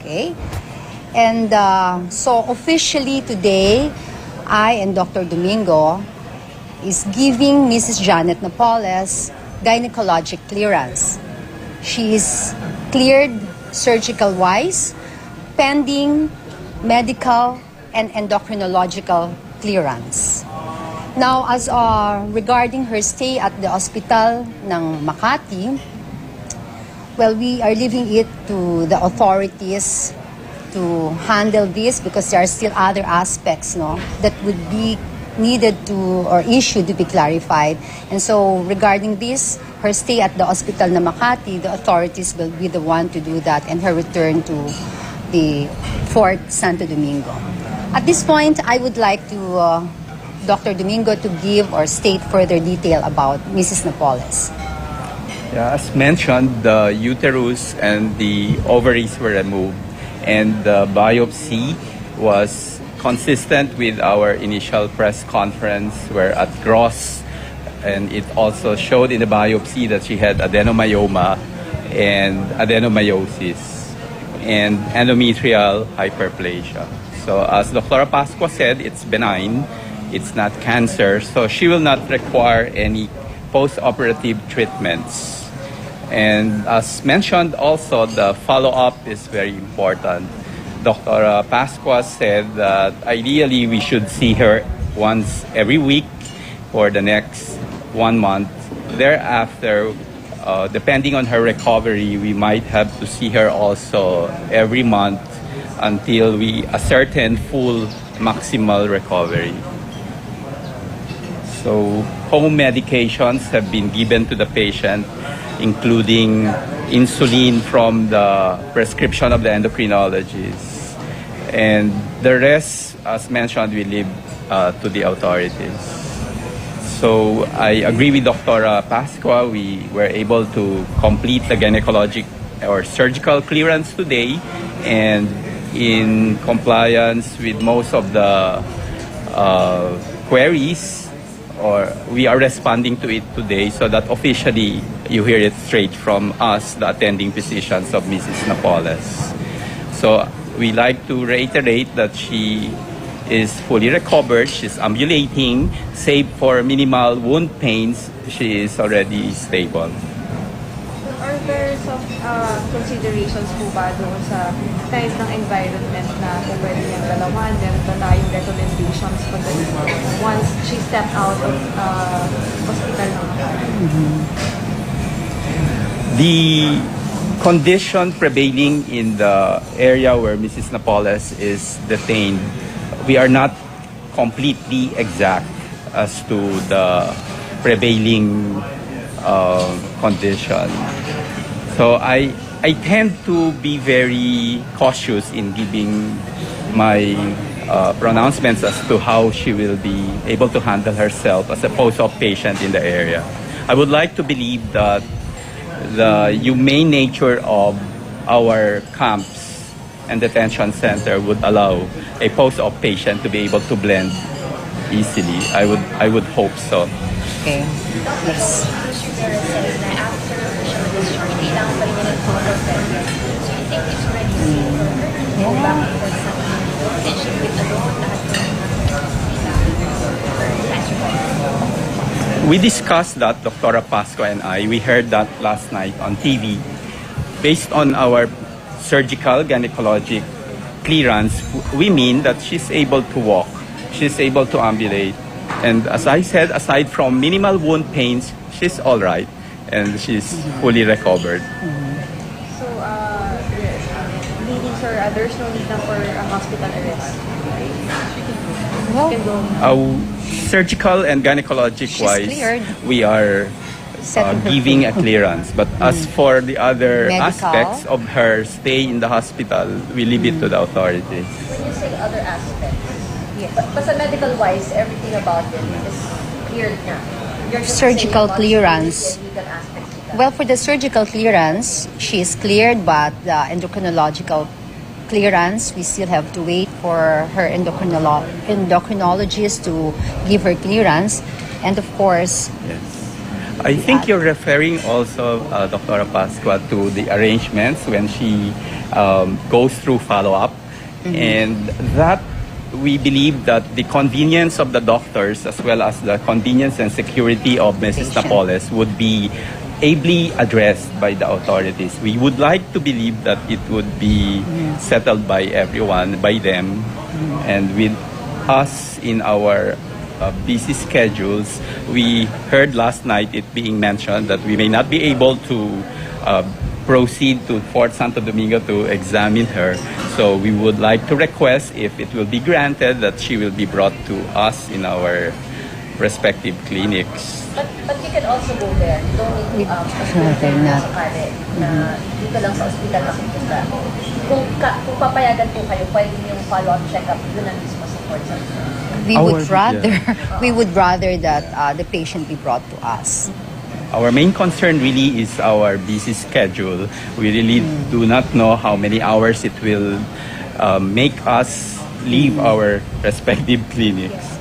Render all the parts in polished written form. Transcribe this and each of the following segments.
Okay? And so officially today, I and Dr. Domingo is giving Mrs. Janet Napoles gynecologic clearance. She is cleared surgical-wise, pending medical and endocrinological clearance. Now, as regarding her stay at the hospital ng Makati, well, we are leaving it to the authorities to handle this because there are still other aspects, no, that would be needed to or issued to be clarified. And so regarding this, her stay at the hospital na Makati, the authorities will be the one to do that, and her return to the Fort Santo Domingo. At this point, I would like to Dr. Domingo to give or state further detail about Mrs. Napoles. Yeah, as mentioned, the uterus and the ovaries were removed, and the biopsy was consistent with our initial press conference where at gross, and it also showed in the biopsy that she had adenomyoma and adenomyosis and endometrial hyperplasia. So as Dr. Pascua said, it's benign, it's not cancer, so she will not require any post-operative treatments. And as mentioned also, the follow-up is very important. Dr. Pascua said that ideally we should see her once every week for the next 1 month. Thereafter, depending on her recovery, we might have to see her also every month until we ascertain full maximal recovery. So home medications have been given to the patient, including insulin from the prescription of the endocrinologist. And the rest, as mentioned, we leave to the authorities. So I agree with Dr. Pascua. We were able to complete the gynecologic or surgical clearance today, and in compliance with most of the queries, or we are responding to it today, so that officially you hear it straight from us, the attending physicians of Mrs. Napoles. So we like to reiterate that she is fully recovered, she's ambulating, save for minimal wound pains, she is already stable. Are there some considerations po ba doon sa type ng environment na kung pwede niyang dalawan, meron ba tayong recommendations once she stepped out of hospital ng Makati? The condition prevailing in the area where Mrs. Napoles is detained, we are not completely exact as to the prevailing condition. So I tend to be very cautious in giving my pronouncements as to how she will be able to handle herself as a post-op patient in the area. I would like to believe that the humane nature of our camps and detention center would allow a post-op patient to be able to blend easily. I would hope so. Okay. Yes. We discussed that, Dr. Pascua and I. We heard that last night on TV. Based on our surgical gynecologic clearance, we mean that she's able to walk, she's able to ambulate. And as I said, aside from minimal wound pains, she's all right and she's fully recovered. So, meaning sir, there's no need na for a hospital arrest, right? Well, You can go. Surgical and gynecologic-wise, cleared. we are giving a clearance. But as for the other Medical. aspects of her stay in the hospital, we leave it to the authorities. When you say other aspects, yes. basta medical-wise, everything about it is cleared na. You're just Surgical saying about clearance. the legal aspects of that. Well, for the surgical clearance, she is cleared, but the endocrinological clearance, we still have to wait for her endocrinologist to give her clearance. And of course, Yes. I think you're referring also, Dr. Pascua, to the arrangements when she goes through follow-up. And that we believe that the convenience of the doctors as well as the convenience and security of Mrs. Patient. Napoles would be ably addressed by the authorities. We would like to believe that it would be settled by everyone, by them, and with us in our busy schedules. We heard last night it being mentioned that we may not be able to proceed to Fort Santo Domingo to examine her. So we would like to request, if it will be granted, that she will be brought to us in our respective clinics. But you can also go there. You don't need to They're not. sakali na dito lang sa ospital makapunta. Kung papayagan po kayo, pwede yung follow-up check-up doon lang mismo sa Fort Santo. We would rather that the patient be brought to us. Our main concern really is our busy schedule. We really do not know how many hours it will make us leave our respective clinics.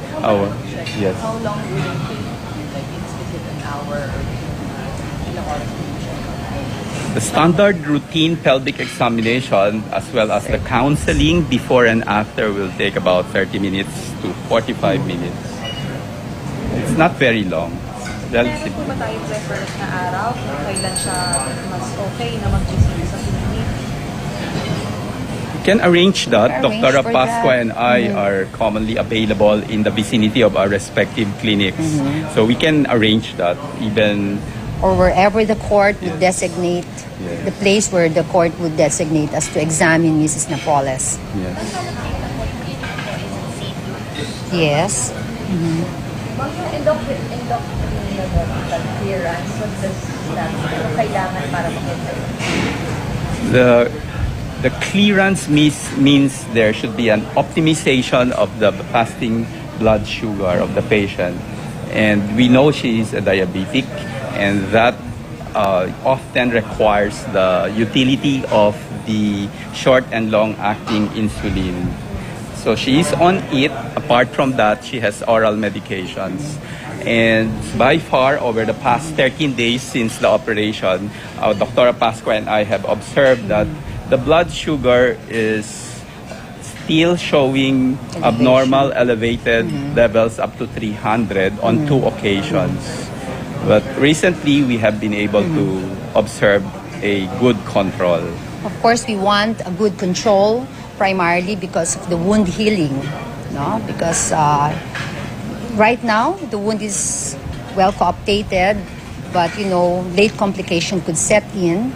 Yes. How long will it take? Like, is it an hour or ilang oras po siya? The standard routine pelvic examination as well as the counseling before and after will take about 30 minutes to 45 minutes. It's not very long. Meron po ba tayong preferred na araw kung kailan siya mas okay na mag-GC sa clinic? We can arrange that. Arrange Dr. for Pascua that. and I are commonly available in the vicinity of our respective clinics. So we can arrange that even Or wherever the court would designate, Yes. the place where the court would designate us to examine Mrs. Napoles. yes. Yes. Mga endocrine clearance, what does that mean? Ano kailangan para mag-enter? The clearance means there should be an optimization of the fasting blood sugar of the patient. And we know she is a diabetic, and that often requires the utility of the short and long-acting insulin. So she is on it. Apart from that, she has oral medications. And by far, over the past 13 days since the operation, Dr. Pascua and I have observed that the blood sugar is still showing abnormal elevated levels up to 300 on 2 occasions. But recently, we have been able to observe a good control. Of course, we want a good control, primarily because of the wound healing. No? Because right now, the wound is well cooptated, but late complication could set in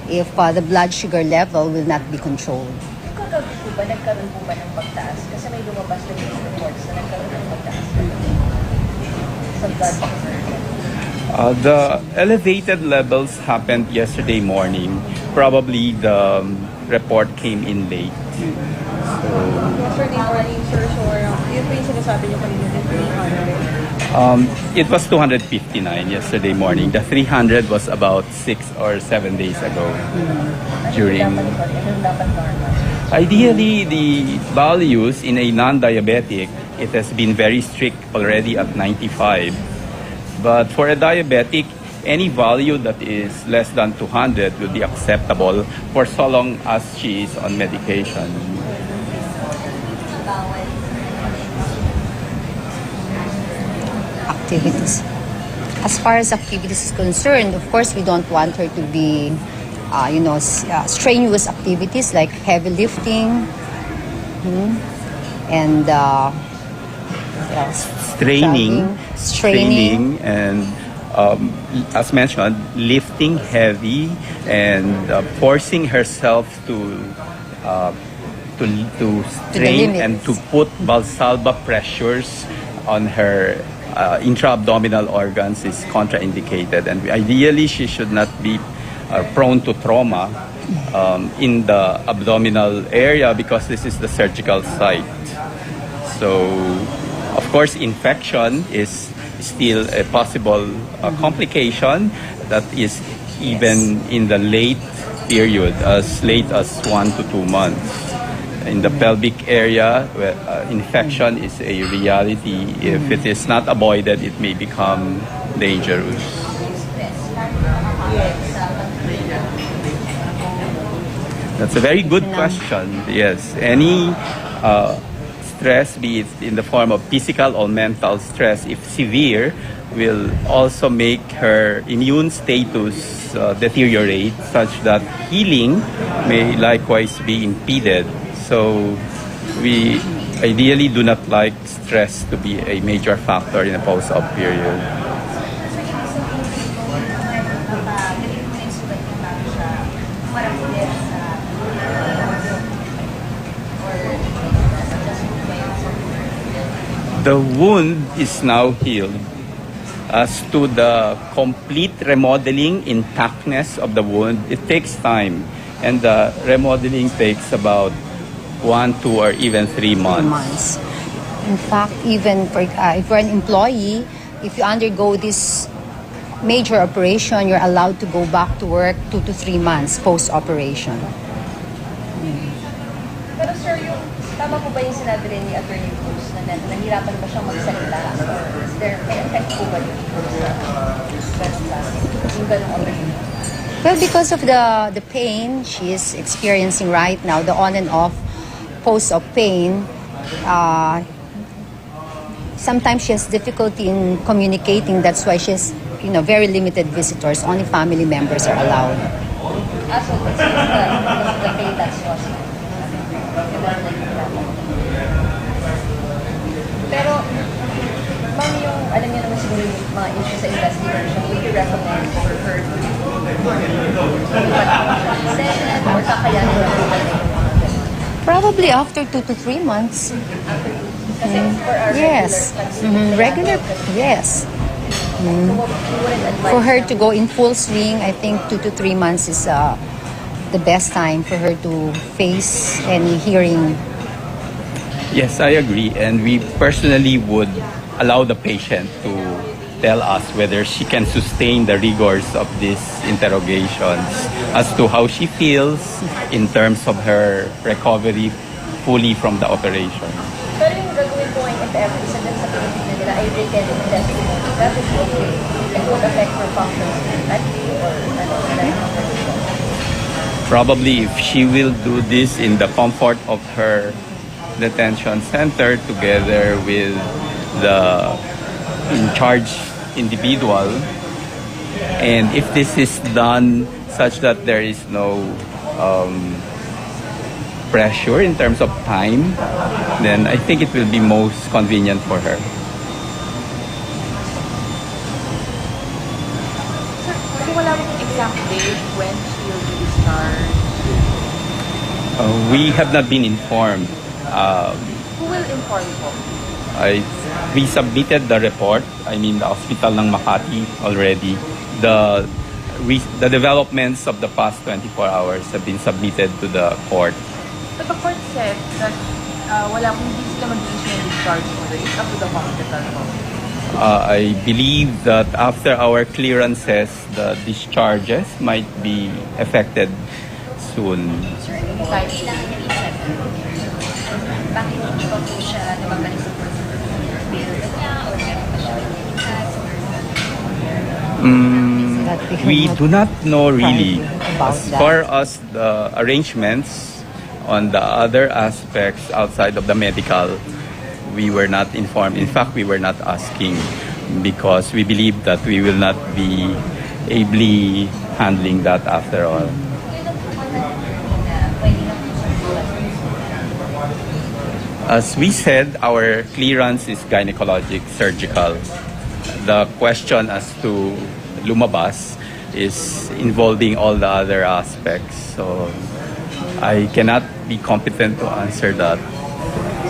if the blood sugar level will not be controlled. Nagkaroon po ba ng pagtaas? Kasi may lumabas na yung reports na nagkaroon ng pagtaas sa blood sugar. The elevated levels happened yesterday morning. Probably the report came in late. Yesterday morning, sir, yun po yung sinasabi niyo kanina, 300. It was 259 yesterday morning. The 300 was about 6 or 7 days ago. During dapat normal? ideally, the values in a non-diabetic, it has been very strict already at 95. But for a diabetic, any value that is less than 200 will be acceptable for so long as she is on medication. Activities. As far as activities is concerned, of course, we don't want her to be, strenuous activities like heavy lifting, and what else? Straining, and as mentioned, lifting heavy and forcing herself to strain limit. and to put Valsalva pressures on her intra-abdominal organs is contraindicated, and ideally she should not be prone to trauma in the abdominal area because this is the surgical site. So, of course, infection is still a possible complication that is even in the late period, as late as 1 to 2 months. In the pelvic area, where, infection is a reality. If it is not avoided, it may become dangerous. sa pag-heal? That's a very good question. Yes, any stress, be it in the form of physical or mental stress, if severe, will also make her immune status deteriorate such that healing may likewise be impeded. So we ideally do not like stress to be a major factor in a post-op period. The wound is now healed. As to the complete remodeling, intactness of the wound, it takes time. And the remodeling takes about 1, 2, or even 3 months. Months. In fact, even for, if you're an employee, if you undergo this major operation, you're allowed to go back to work 2 to 3 months post-operation. Pero sir, yung tama po ba yung sinabi rin ni Attorney Cruz na nahirapan ba siyang magsalita? Or is there, may effect po ba yun sa ganong klase? Yung ganong operation? Well, because of the pain she is experiencing right now, the on and off post-op pain, sometimes she has difficulty in communicating. That's why she has, very limited visitors. Only family members are allowed. So it's the pain that's caused. Pero, ma'am, yung, alam niyo naman siguro yung mga issues sa investigation, would you recommend for her to send or kakayanin na po ba yung mga ganun? Probably after 2 to 3 months. Kasi for our Yes. Regular, yes. For her to go in full swing, I think 2 to 3 months is the best time for her to face any hearing. Yes, I agree. And we personally would allow the patient to tell us whether she can sustain the rigors of these interrogations as to how she feels in terms of her recovery fully from the operation. Pero yung gagawin ko ngayon, if ever, isa din sa Pilipino nila ay written testimony, that is okay. It would affect her functions mentally or Probably if she will do this in the comfort of her detention center together with the in-charge individual, and if this is done such that there is no pressure in terms of time, then I think it will be most convenient for her. Sir, wala mong exact date when she will be discharged? We have not been informed. Who will inform po? We submitted the report. I mean, the hospital ng Makati already. The developments of the past 24 hours have been submitted to the court. But the court said that hindi sila mag-issue ng discharge order. It's up to the hospital po. I believe that after our clearances, the discharges might be effected soon. Kailangan niya i-settle. Bakit hindi pa po siya nababalik sa personal bill niya or meron pa siya inikas or We do not know really. About As that. far as the arrangements on the other aspects outside of the medical, we were not informed. In fact, we were not asking because we believe that we will not be ably handling that after all. As we said, our clearance is gynecologic surgical. The question as to lumabas is involving all the other aspects. So I cannot be competent to answer that.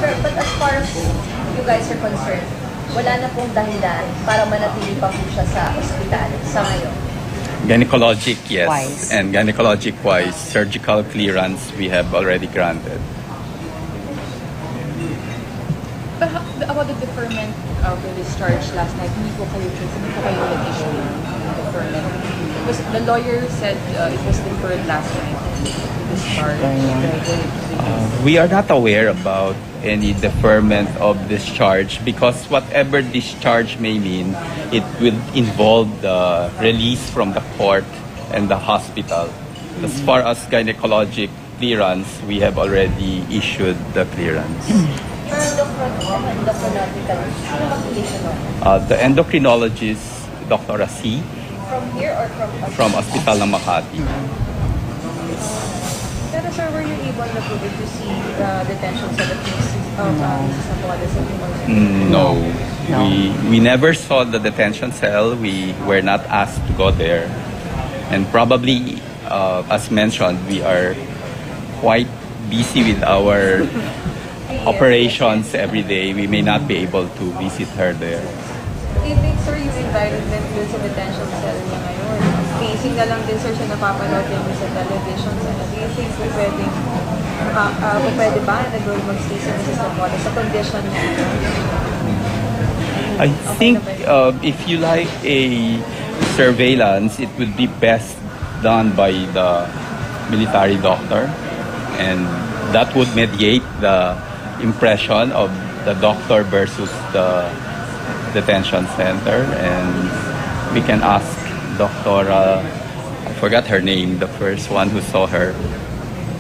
Sir, but as far as you guys are concerned, wala na pong dahilan para manatili pa po siya sa ospital sa ngayon. Gynecologic, yes. Wise. And gynecologic-wise, surgical clearance we have already granted. But about the deferment of the discharge last night, hindi po kayo nag-issue ng deferment. Because the lawyer said it was deferred last night. Discharge. We are not aware about any deferment of discharge because whatever discharge may mean, it will involve the release from the court and the hospital. As far as gynecologic clearance, we have already issued the clearance. Pero endocrinological, sino mag-issue nun? The endocrinologist, Dr. Asi, From here or from Hospital ng Makati. Pero sir, were you able na po to see the detention cell of Mrs. Napoles at No. No. We never saw the detention cell. We were not asked to go there. And probably, as mentioned, we are quite busy with our operations every day. We may not be able to visit her there. Do you think, sir, yung environment dun sa detention cell niya ngayon, facing na lang din, sir, siya napapanood niya sa television, do you think pwede ba na mag-stay si Mrs. Napoles sa condition niya? I think if you like a surveillance, it would be best done by the military doctor, and that would mediate the impression of the doctor versus the detention center. And we can ask Dr. I forgot her name, the first one who saw her.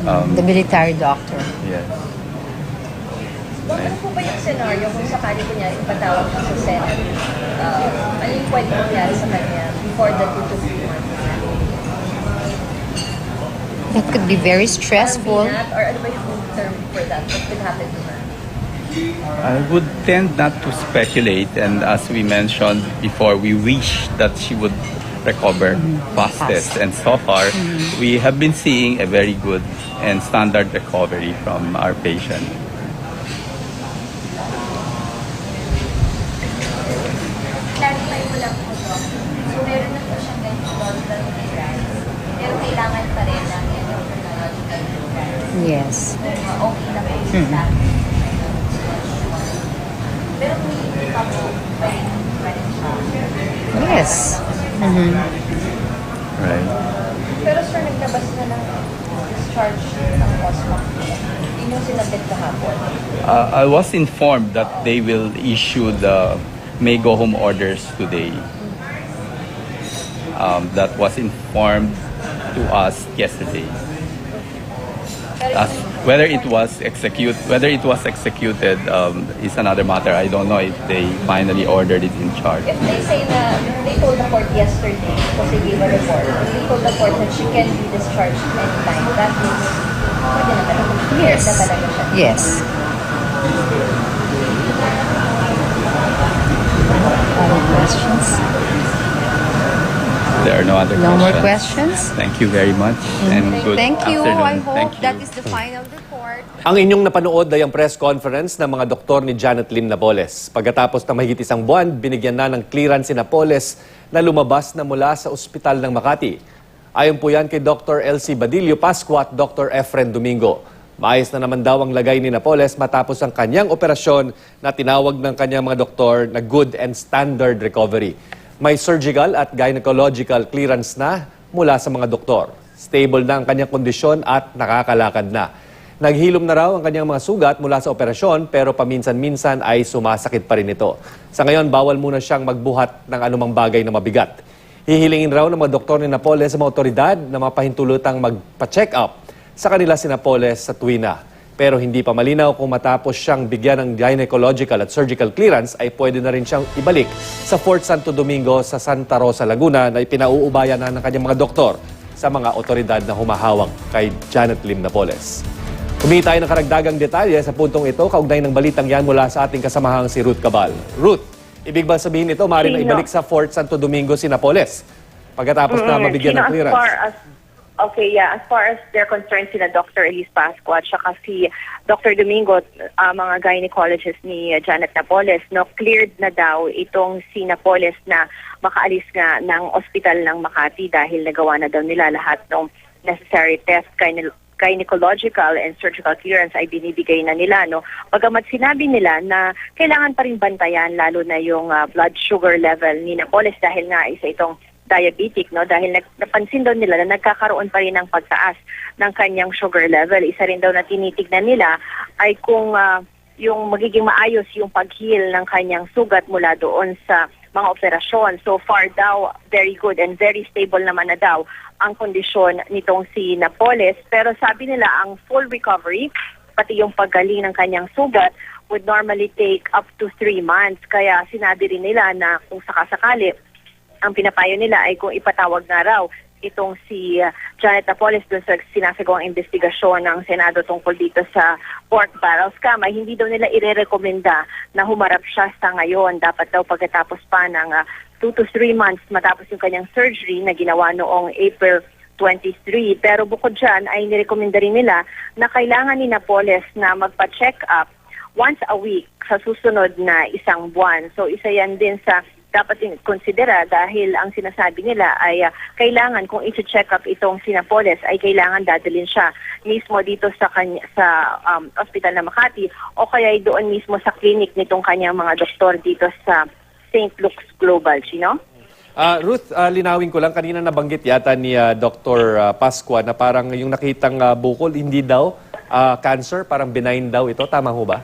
The military doctor. Yes. Ano po ba yung scenario kung sakali po niya ipatawag siya sa Senate? Ano yung pwede mangyari sa kanya before the 2 to 3 months? That could be very stressful. Or ano ba yung term for that? What could happen to her? I would tend not to speculate, and as we mentioned before, we wish that she would recover fastest. And so far, we have been seeing a very good and standard recovery from our patient. Clarify mo lang po, Doc. So, meron na po siyang gynecological clearance, pero kailangan pa rin ng endocrinological clearance. Yes. Okay na po sa status. Pero kung hindi pa po, pwede pa rin siya. Yes. Right. Pero sir, naglabas na ng discharge ng OSMAC. Yun yung sinabit kahapon. I was informed that they will issue the may go home orders today. That was informed to us yesterday. As whether it was executed is another matter. I don't know if they finally ordered it in charge. If they say na, they told the court yesterday, because they gave a report, they told the court that she can be discharged anytime. That means, pwede na talaga. Yes. Na talaga siya. Yes. Other questions? There are no other No questions. more questions? Thank you very much and good Thank you. afternoon. I hope Thank you. that is the final report. Ang inyong napanood ay ang press conference ng mga doktor ni Janet Lim Napoles. Pagkatapos ng mahigit isang buwan, binigyan na ng clearance si Napoles na lumabas na mula sa ospital ng Makati. Ayon po yan kay Dr. Elsie Badillo Pascua at Dr. Efren Domingo. Maayos na naman daw ang lagay ni Napoles matapos ang kanyang operasyon na tinawag ng kanyang mga doktor na good and standard recovery. May surgical at gynecological clearance na mula sa mga doktor. Stable na ang kanyang kondisyon at nakakalakad na. Naghilom na raw ang kanyang mga sugat mula sa operasyon pero paminsan-minsan ay sumasakit pa rin ito. Sa ngayon, bawal muna siyang magbuhat ng anumang bagay na mabigat. Hihilingin raw ng mga doktor ni Napoles sa mga otoridad na mapahintulutang magpa-check up sa kanila si Napoles sa tuwina. Pero hindi pa malinaw kung matapos siyang bigyan ng gynecological at surgical clearance ay pwede na rin siyang ibalik sa Fort Santo Domingo sa Santa Rosa, Laguna na ipinauubayan na ng kanyang mga doktor sa mga otoridad na humahawak kay Janet Lim Napoles. Humingi tayo ng karagdagang detalye sa puntong ito kaugnay ng balitang yan mula sa ating kasamahang si Ruth Cabal. Ruth, ibig ba sabihin ito maaaring na ibalik sa Fort Santo Domingo si Napoles pagkatapos na mabigyan ng clearance? As far as they're concerned, sila Dr. Elise Pascua at saka si Dr. Domingo, mga gynecologist ni Janet Napoles, cleared na daw itong si Napoles na makaalis nga ng ospital ng Makati dahil nagawa na daw nila lahat ng necessary test, gynecological and surgical clearance ay binibigay na nila. Bagamat sinabi nila na kailangan pa rin bantayan lalo na yung blood sugar level ni Napoles dahil nga isa itong diabetic, dahil napansin daw nila na nagkakaroon pa rin ng pagtaas ng kanyang sugar level. Isa rin daw na tinitignan nila ay kung yung magiging maayos yung pag-heal ng kanyang sugat mula doon sa mga operasyon. So far daw, very good and very stable naman na daw ang kondisyon nitong si Napoles. Pero sabi nila, ang full recovery, pati yung paggaling ng kanyang sugat, would normally take up to 3 months. Kaya sinabi rin nila na kung sakasakali, ang pinapayo nila ay kung ipatawag na raw itong si Janet Napoles doon sa sinasagawang investigasyon ng Senado tungkol dito sa pork barrel scam, ay hindi daw nila irerekomenda na humarap siya sa ngayon. Dapat daw pagkatapos pa ng 2 to 3 months matapos yung kanyang surgery na ginawa noong April 23. Pero bukod dyan ay nirekomenda rin nila na kailangan ni Napoles na magpa-check up once a week sa susunod na 1 buwan. So isa yan din sa dapat konsidera dahil ang sinasabi nila ay kailangan kung i-check up itong si Napoles ay kailangan dadalhin siya mismo dito sa ospital na Makati o kaya doon mismo sa clinic nitong kanyang mga doktor dito sa St. Luke's Global, Chino? Ruth, linawin ko lang, kanina nabanggit yata ni Dr. Pascua na parang yung nakitang bukol, hindi daw cancer, parang benign daw ito. Tama ho ba?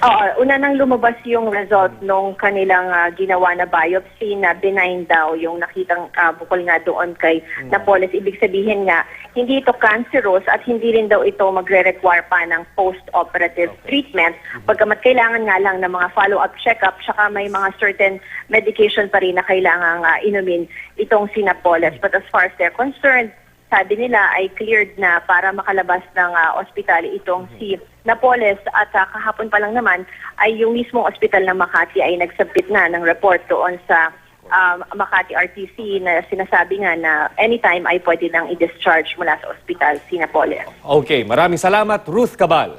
Oo, una nang lumabas yung result nung kanilang ginawa na biopsy na benign daw yung nakitang bukol nga doon kay Napoles. Ibig sabihin nga, hindi ito cancerous at hindi rin daw ito magre-require pa ng post-operative treatment. Pagkamat kailangan nga lang ng mga follow-up check-up, saka may mga certain medication pa rin na kailangang inumin itong si Napoles. But as far as they're concerned, sabi nila ay cleared na para makalabas ng ospital itong si Napoles at kahapon pa lang naman ay yung mismong ospital ng Makati ay nagsubmit na ng report doon sa Makati RTC na sinasabi nga na anytime ay pwede nang i-discharge mula sa ospital si Napoles. Okay, maraming salamat, Ruth Cabal.